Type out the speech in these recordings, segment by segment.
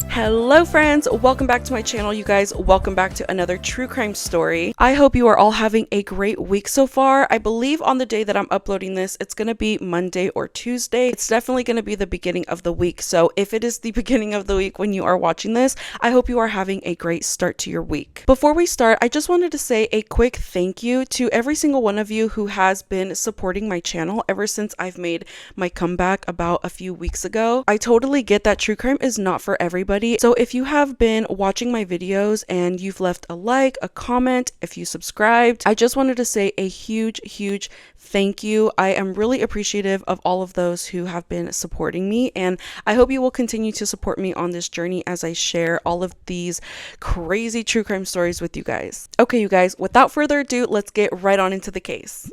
Hello friends, welcome back to my channel, you guys. Welcome back to another true crime story. I hope you are all having a great week so far. I believe on the day that I'm uploading this, it's going to be Monday or Tuesday. It's definitely going to be the beginning of the week. So if it is the beginning of the week when you are watching this, I hope you are having a great start to your week. Before we start, I just wanted to say a quick thank you to every single one of you who has been supporting my channel ever since I've made my comeback about a few weeks ago. I totally get that true crime is not for everybody. So if you have been watching my videos and you've left a like, a comment, if you subscribed, I just wanted to say a huge thank you. I am really appreciative of all of those who have been supporting me, and I hope you will continue to support me on this journey as I share all of these crazy true crime stories with you guys. Okay, you guys, without further ado, let's get right on into the case.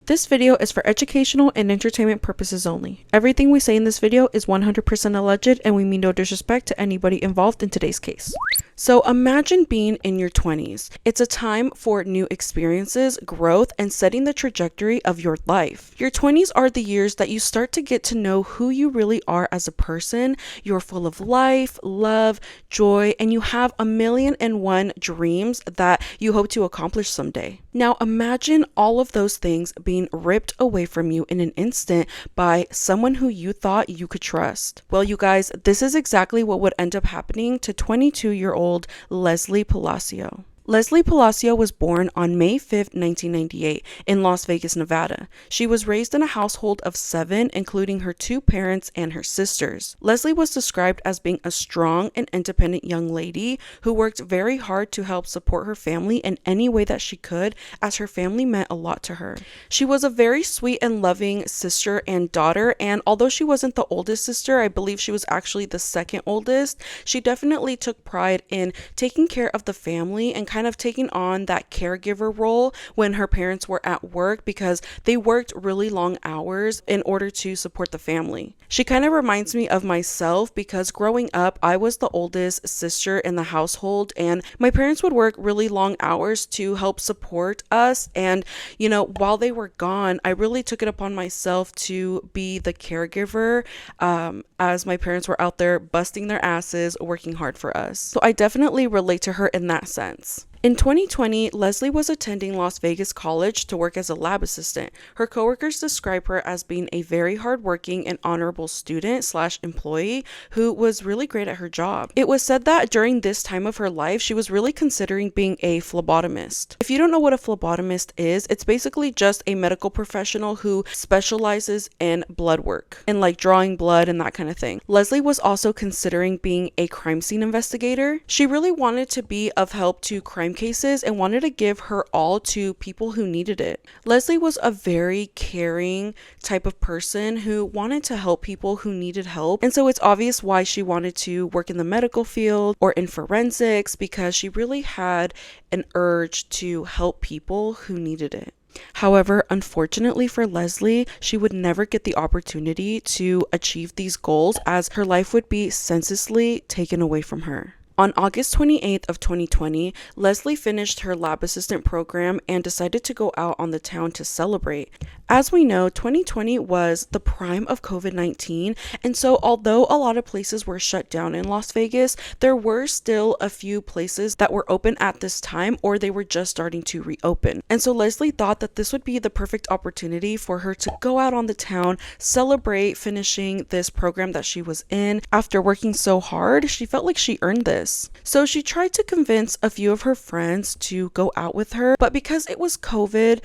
This video is for educational and entertainment purposes only. Everything we say in this video is 100% alleged, and we mean no disrespect to anybody involved in today's case. So imagine being in your 20s. It's a time for new experiences, growth, and setting the trajectory of your life. Your 20s are the years that you start to get to know who you really are as a person. You're full of life, love, joy, and you have 1,000,001 dreams that you hope to accomplish someday. Now imagine all of those things being ripped away from you in an instant by someone who you thought you could trust. Well, you guys, this is exactly what would end up happening to 22-year-old Leslie PALACIO. Leslie PALACIO was born on May 5, 1998 in Las Vegas, Nevada. She was raised in a household of 7, including her 2 parents and her sisters. Leslie was described as being a strong and independent young lady who worked very hard to help support her family in any way that she could, as her family meant a lot to her. She was a very sweet and loving sister and daughter, and although she wasn't the oldest sister, I believe she was actually the second oldest, she definitely took pride in taking care of the family and kind of taking on that caregiver role when her parents were at work, because they worked really long hours in order to support the family. She kind of reminds me of myself, because growing up, I was the oldest sister in the household, and my parents would work really long hours to help support us. And, you know, while they were gone, I really took it upon myself to be the caregiver, as my parents were out there busting their asses, working hard for us. So I definitely relate to her in that sense. In 2020, Leslie was attending Las Vegas College to work as a lab assistant. Her coworkers describe her as being a very hardworking and honorable student/employee who was really great at her job. It was said that during this time of her life, she was really considering being a phlebotomist. If you don't know what a phlebotomist is, it's basically just a medical professional who specializes in blood work and like drawing blood and that kind of thing. Leslie was also considering being a crime scene investigator. She really wanted to be of help to crime cases and wanted to give her all to people who needed it. Leslie was a very caring type of person who wanted to help people who needed help, and so it's obvious why she wanted to work in the medical field or in forensics, because she really had an urge to help people who needed it. However, unfortunately for Leslie, she would never get the opportunity to achieve these goals, as her life would be senselessly taken away from her. On August 28th of 2020, Leslie finished her lab assistant program and decided to go out on the town to celebrate. As we know, 2020 was the prime of COVID-19, and so although a lot of places were shut down in Las Vegas, there were still a few places that were open at this time, or they were just starting to reopen. And so Leslie thought that this would be the perfect opportunity for her to go out on the town, celebrate finishing this program that she was in. After working so hard, she felt like she earned this. So she tried to convince a few of her friends to go out with her, but because it was COVID,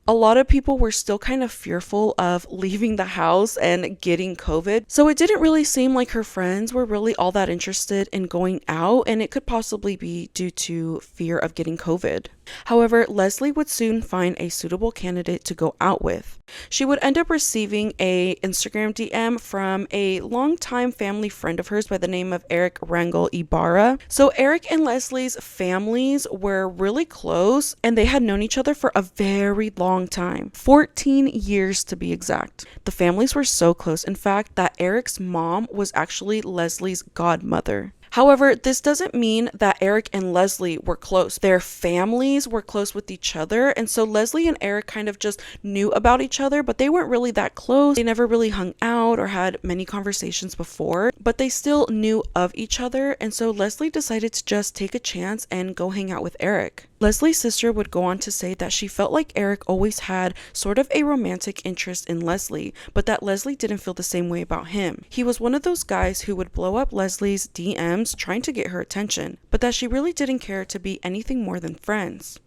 a lot of people were still kind of fearful of leaving the house and getting COVID. So it didn't really seem like her friends were really all that interested in going out, and it could possibly be due to fear of getting COVID. However, Leslie would soon find a suitable candidate to go out with. She would end up receiving a Instagram DM from a longtime family friend of hers by the name of Eric Rangel Ibarra. So Eric and Leslie's families were really close, and they had known each other for a very long time, 14 years to be exact. The families were so close, in fact, that Eric's mom was actually Leslie's godmother. However, this doesn't mean that Eric and Leslie were close. Their families were close with each other, and so Leslie and Eric kind of just knew about each other, but they weren't really that close. They never really hung out or had many conversations before, but they still knew of each other, and so Leslie decided to just take a chance and go hang out with Eric. Leslie's sister would go on to say that she felt like Eric always had sort of a romantic interest in Leslie, but that Leslie didn't feel the same way about him. He was one of those guys who would blow up Leslie's DMs trying to get her attention, but that she really didn't care to be anything more than friends.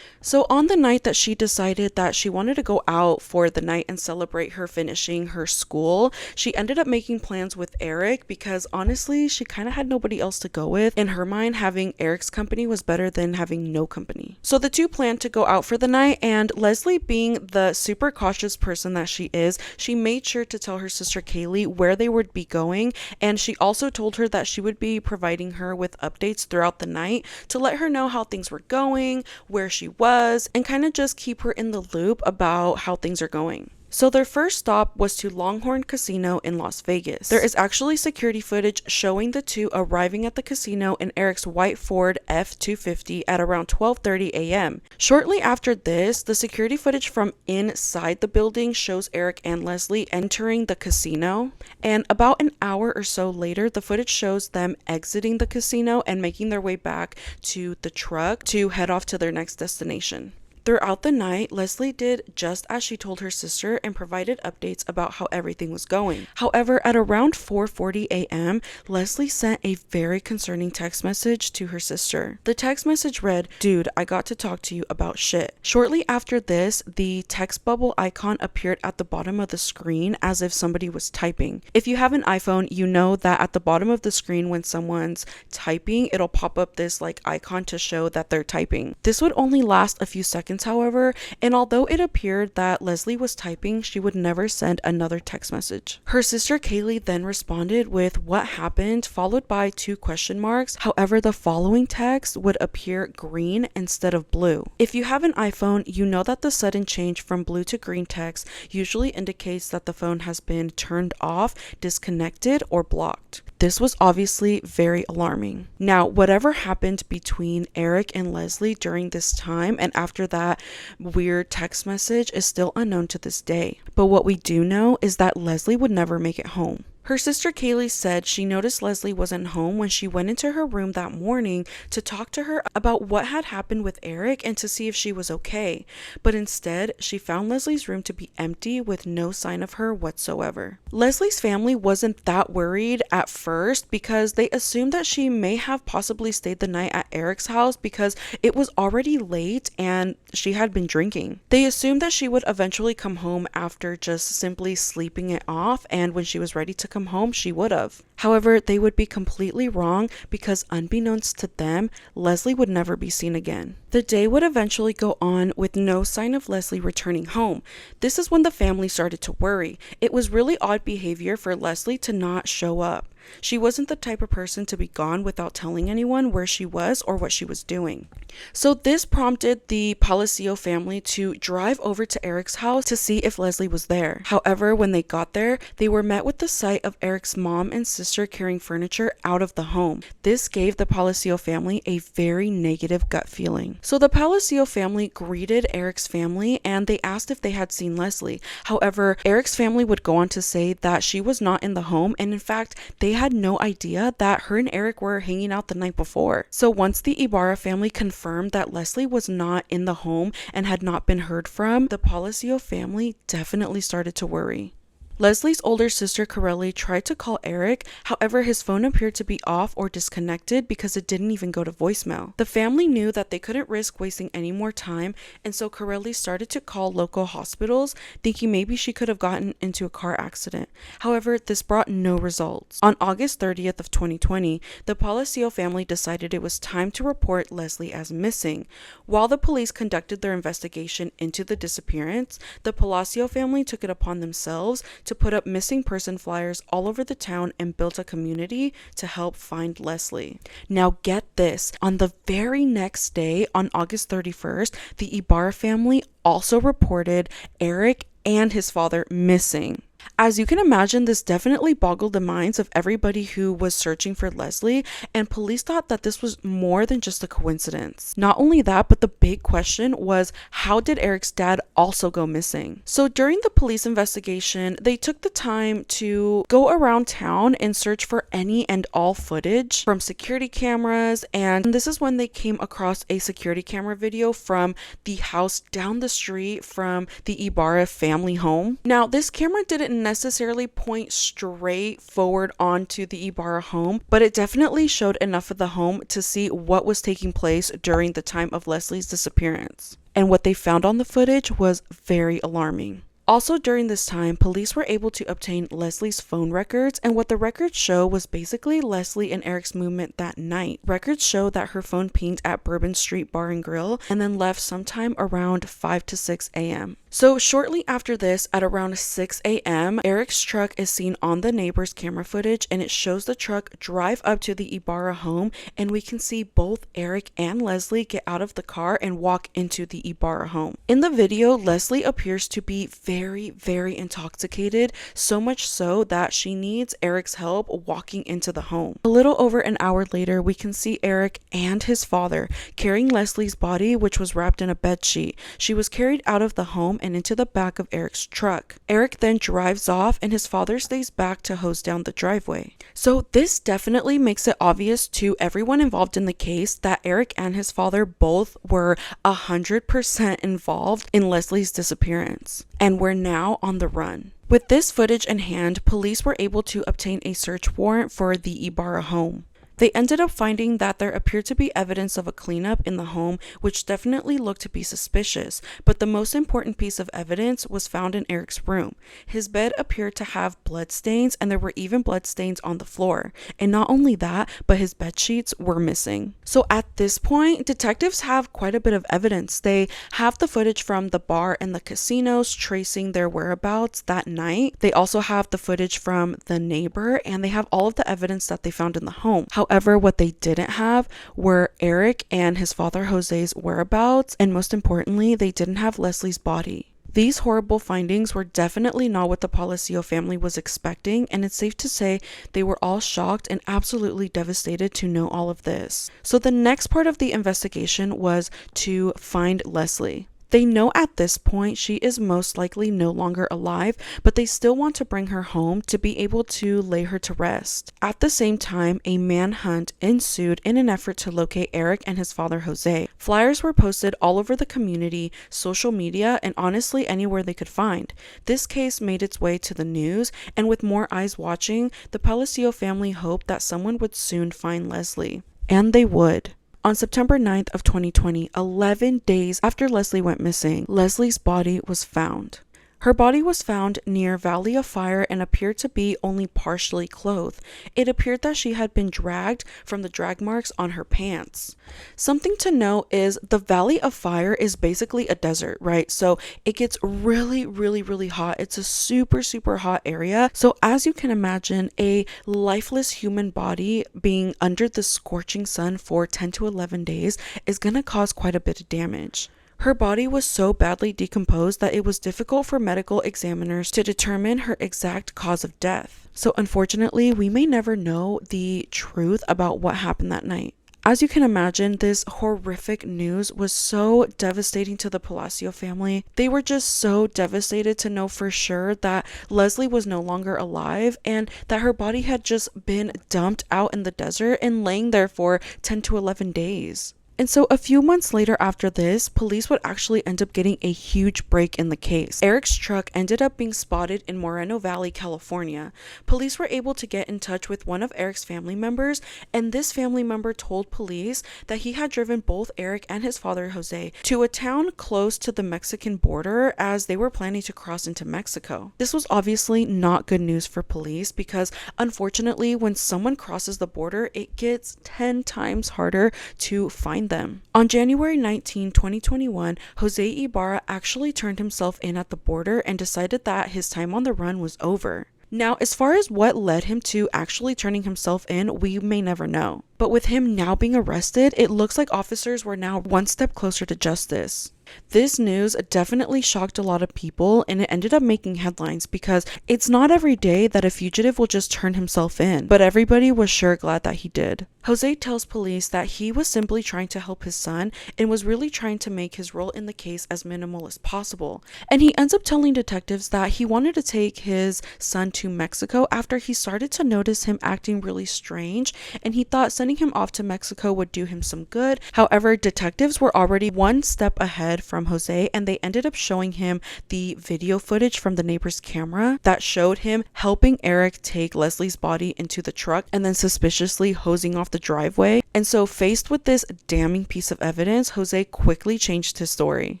So on the night that she decided that she wanted to go out for the night and celebrate her finishing her school, she ended up making plans with Eric because honestly, she kind of had nobody else to go with. In her mind, having Eric's company was better than having no company. So the two planned to go out for the night, and Leslie, being the super cautious person that she is, she made sure to tell her sister Kaylee where they would be going, and she also told her that she would be providing her with updates throughout the night to let her know how things were going, where she was, and kind of just keep her in the loop about how things are going. So their first stop was to Longhorn Casino in Las Vegas. There is actually security footage showing the two arriving at the casino in Eric's white Ford F-250 at around 12:30 a.m. Shortly after this, the security footage from inside the building shows Eric and Leslie entering the casino, and about an hour or so later, the footage shows them exiting the casino and making their way back to the truck to head off to their next destination. Throughout the night, Leslie did just as she told her sister and provided updates about how everything was going. However, at around 4:40 a.m., Leslie sent a very concerning text message to her sister. The text message read, "Dude, I got to talk to you about shit." Shortly after this, the text bubble icon appeared at the bottom of the screen as if somebody was typing. If you have an iPhone, you know that at the bottom of the screen when someone's typing, it'll pop up this like icon to show that they're typing. This would only last a few seconds, however, and although it appeared that Leslie was typing, she would never send another text message. Her sister Kaylee then responded with "what happened," followed by 2 question marks. However, the following text would appear green instead of blue. If you have an iPhone, you know that the sudden change from blue to green text usually indicates that the phone has been turned off, disconnected, or blocked. This was obviously very alarming. Now, whatever happened between Eric and Leslie during this time and after that weird text message is still unknown to this day. But what we do know is that Leslie would never make it home. Her sister Kaylee said she noticed Leslie wasn't home when she went into her room that morning to talk to her about what had happened with Eric and to see if she was okay. But instead, she found Leslie's room to be empty with no sign of her whatsoever. Leslie's family wasn't that worried at first because they assumed that she may have possibly stayed the night at Eric's house because it was already late and she had been drinking. They assumed that she would eventually come home after just simply sleeping it off, and when she was ready to come home, she would have. However, they would be completely wrong because unbeknownst to them, Leslie would never be seen again. The day would eventually go on with no sign of Leslie returning home. This is when the family started to worry. It was really odd behavior for Leslie to not show up. She wasn't the type of person to be gone without telling anyone where she was or what she was doing. So this prompted the PALACIO family to drive over to Eric's house to see if Leslie was there. However, when they got there, they were met with the sight of Eric's mom and sister carrying furniture out of the home. This gave the PALACIO family a very negative gut feeling. So the PALACIO family greeted Eric's family and they asked if they had seen Leslie. However, Eric's family would go on to say that she was not in the home, and in fact, they had no idea that her and Eric were hanging out the night before. So once the Ibarra family confirmed that Leslie was not in the home and had not been heard from, the PALACIO family definitely started to worry. Leslie's older sister Corelli tried to call Eric, however his phone appeared to be off or disconnected because it didn't even go to voicemail. The family knew that they couldn't risk wasting any more time, and so Corelli started to call local hospitals, thinking maybe she could have gotten into a car accident. However, this brought no results. On August 30th of 2020, the PALACIO family decided it was time to report Leslie as missing. While the police conducted their investigation into the disappearance, the PALACIO family took it upon themselves to put up missing person flyers all over the town and built a community to help find Leslie. Now get this, on the very next day, on August 31st, the Ibarra family also reported Eric and his father missing. As you can imagine, this definitely boggled the minds of everybody who was searching for Leslie, and police thought that this was more than just a coincidence. Not only that, but the big question was, how did Eric's dad also go missing? So during the police investigation, they took the time to go around town and search for any and all footage from security cameras, and this is when they came across a security camera video from the house down the street from the Ibarra family home. Now, this camera didn't necessarily point straight forward onto the Ibarra home, but it definitely showed enough of the home to see what was taking place during the time of Leslie's disappearance. And what they found on the footage was very alarming. Also during this time, police were able to obtain Leslie's phone records, and what the records show was basically Leslie and Eric's movement that night. Records show that her phone pinged at Bourbon Street Bar and Grill and then left sometime around 5 to 6 a.m. So shortly after this, at around 6 a.m., Eric's truck is seen on the neighbor's camera footage, and it shows the truck drive up to the Ibarra home, and we can see both Eric and Leslie get out of the car and walk into the Ibarra home. In the video, Leslie appears to be very intoxicated, so much so that she needs Eric's help walking into the home. A little over an hour later, we can see Eric and his father carrying Leslie's body, which was wrapped in a bed sheet. She was carried out of the home and into the back of Eric's truck. Eric then drives off, and his father stays back to hose down the driveway. So this definitely makes it obvious to everyone involved in the case that Eric and his father both were 100% involved in Leslie's disappearance, and were now on the run. With this footage in hand, police were able to obtain a search warrant for the Ibarra home. They ended up finding that there appeared to be evidence of a cleanup in the home, which definitely looked to be suspicious, but the most important piece of evidence was found in Eric's room. His bed appeared to have blood stains, and there were even blood stains on the floor. And not only that, but his bed sheets were missing. So at this point, detectives have quite a bit of evidence. They have the footage from the bar and the casinos tracing their whereabouts that night. They also have the footage from the neighbor, and they have all of the evidence that they found in the home. However, what they didn't have were Eric and his father Jose's whereabouts, and most importantly, they didn't have Leslie's body. These horrible findings were definitely not what the PALACIO family was expecting, and it's safe to say they were all shocked and absolutely devastated to know all of this. So the next part of the investigation was to find Leslie. They know at this point she is most likely no longer alive, but they still want to bring her home to be able to lay her to rest. At the same time, a manhunt ensued in an effort to locate Eric and his father Jose. Flyers were posted all over the community, social media, and honestly anywhere they could find. This case made its way to the news, and with more eyes watching, the PALACIO family hoped that someone would soon find Leslie. And they would. On September 9th of 2020, 11 days after Leslie went missing, Leslie's body was found. Her body was found near Valley of Fire and appeared to be only partially clothed. It appeared that she had been dragged from the drag marks on her pants. Something to note is the Valley of Fire is basically a desert, right? So it gets really hot. It's a super hot area. So as you can imagine, a lifeless human body being under the scorching sun for 10 to 11 days is going to cause quite a bit of damage. Her body was so badly decomposed that it was difficult for medical examiners to determine her exact cause of death. So unfortunately, we may never know the truth about what happened that night. As you can imagine, this horrific news was so devastating to the PALACIO family. They were just so devastated to know for sure that Leslie was no longer alive and that her body had just been dumped out in the desert and laying there for 10 to 11 days. And so a few months later after this, police would actually end up getting a huge break in the case. Eric's truck ended up being spotted in Moreno Valley, California. Police were able to get in touch with one of Eric's family members, and this family member told police that he had driven both Eric and his father Jose to a town close to the Mexican border as they were planning to cross into Mexico. This was obviously not good news for police because unfortunately when someone crosses the border, it gets 10 times harder to find them. On January 19, 2021, Jose Ibarra actually turned himself in at the border and decided that his time on the run was over. Now, as far as what led him to actually turning himself in, we may never know. But with him now being arrested, it looks like officers were now one step closer to justice. This news definitely shocked a lot of people, and it ended up making headlines because it's not every day that a fugitive will just turn himself in, but everybody was sure glad that he did. Jose tells police that he was simply trying to help his son and was really trying to make his role in the case as minimal as possible. And he ends up telling detectives that he wanted to take his son to Mexico after he started to notice him acting really strange, and he thought sending him off to Mexico would do him some good. However, detectives were already one step ahead from Jose, and they ended up showing him the video footage from the neighbor's camera that showed him helping Eric take Leslie's body into the truck and then suspiciously hosing off the driveway. And so, faced with this damning piece of evidence, Jose quickly changed his story.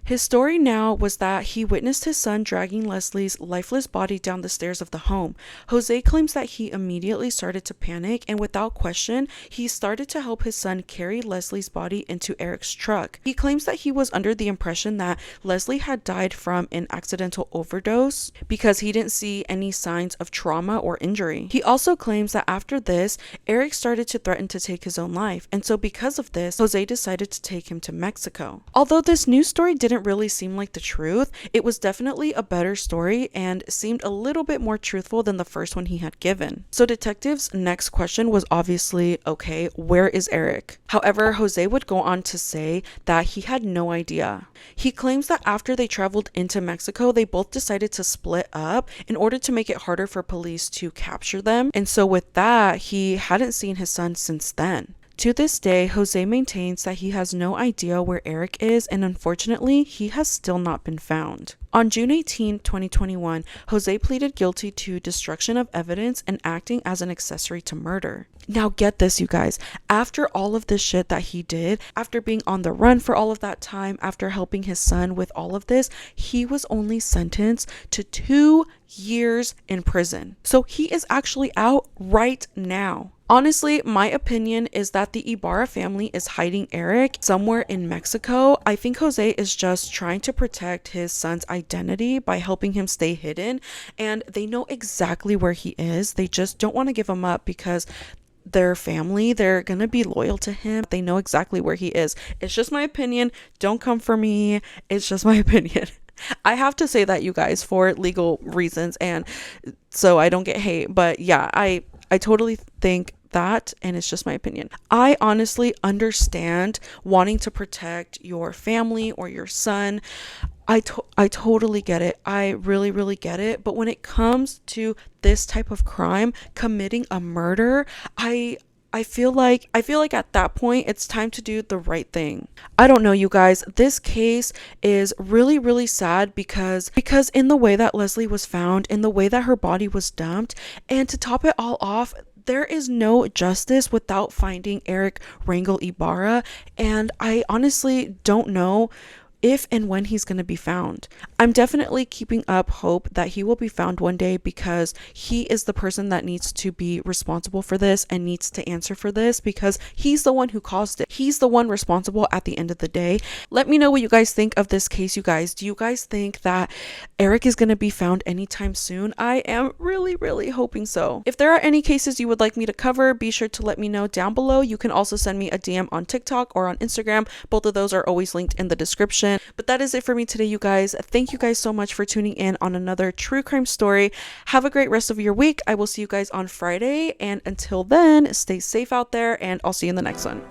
His story now was that he witnessed his son dragging Leslie's lifeless body down the stairs of the home. Jose claims that he immediately started to panic, and without question, he started to help his son carry Leslie's body into Eric's truck. He claims that he was under the impression that Leslie had died from an accidental overdose because he didn't see any signs of trauma or injury. He also claims that after this, Eric started to threaten to take his own life, and so because of this, Jose decided to take him to Mexico. Although this news story didn't really seem like the truth, it was definitely a better story and seemed a little bit more truthful than the first one he had given. So detectives' next question was obviously, okay, where is Eric? However, Jose would go on to say that he had no idea. He claims that after they traveled into Mexico, they both decided to split up in order to make it harder for police to capture them, and so with that, he hadn't seen his son since then. To this day, Jose maintains that he has no idea where Eric is, and unfortunately, he has still not been found. On June 18, 2021, Jose pleaded guilty to destruction of evidence and acting as an accessory to murder. Now get this, you guys. After all of this shit that he did, after being on the run for all of that time, after helping his son with all of this, he was only sentenced to 2 years in prison. So he is actually out right now. Honestly, my opinion is that the Ibarra family is hiding Eric somewhere in Mexico. I think Jose is just trying to protect his son's identity by helping him stay hidden, and they know exactly where he is. They just don't want to give him up because their family, they're gonna be loyal to him. They know exactly where he is. It's just my opinion. Don't come for me. It's just my opinion. I have to say that, you guys, for legal reasons and so I don't get hate. But yeah, I totally think that, and it's just my opinion. I honestly understand wanting to protect your family or your son. I totally get it. I really, really get it. But when it comes to this type of crime, committing a murder, I feel like at that point it's time to do the right thing. I don't know, you guys. This case is really, really sad because in the way that Leslie was found, in the way that her body was dumped, and to top it all off, there is no justice without finding Eric Rangel Ibarra, and I honestly don't know if and when he's going to be found. I'm definitely keeping up hope that he will be found one day because he is the person that needs to be responsible for this and needs to answer for this because he's the one who caused it. He's the one responsible at the end of the day. Let me know what you guys think of this case, you guys. Do you guys think that Eric is going to be found anytime soon? I am really, really hoping so. If there are any cases you would like me to cover, be sure to let me know down below. You can also send me a DM on TikTok or on Instagram. Both of those are always linked in the description. But that is it for me today, you guys. Thank you guys so much for tuning in on another true crime story. Have a great rest of your week. I will see you guys on Friday. And until then, stay safe out there and I'll see you in the next one.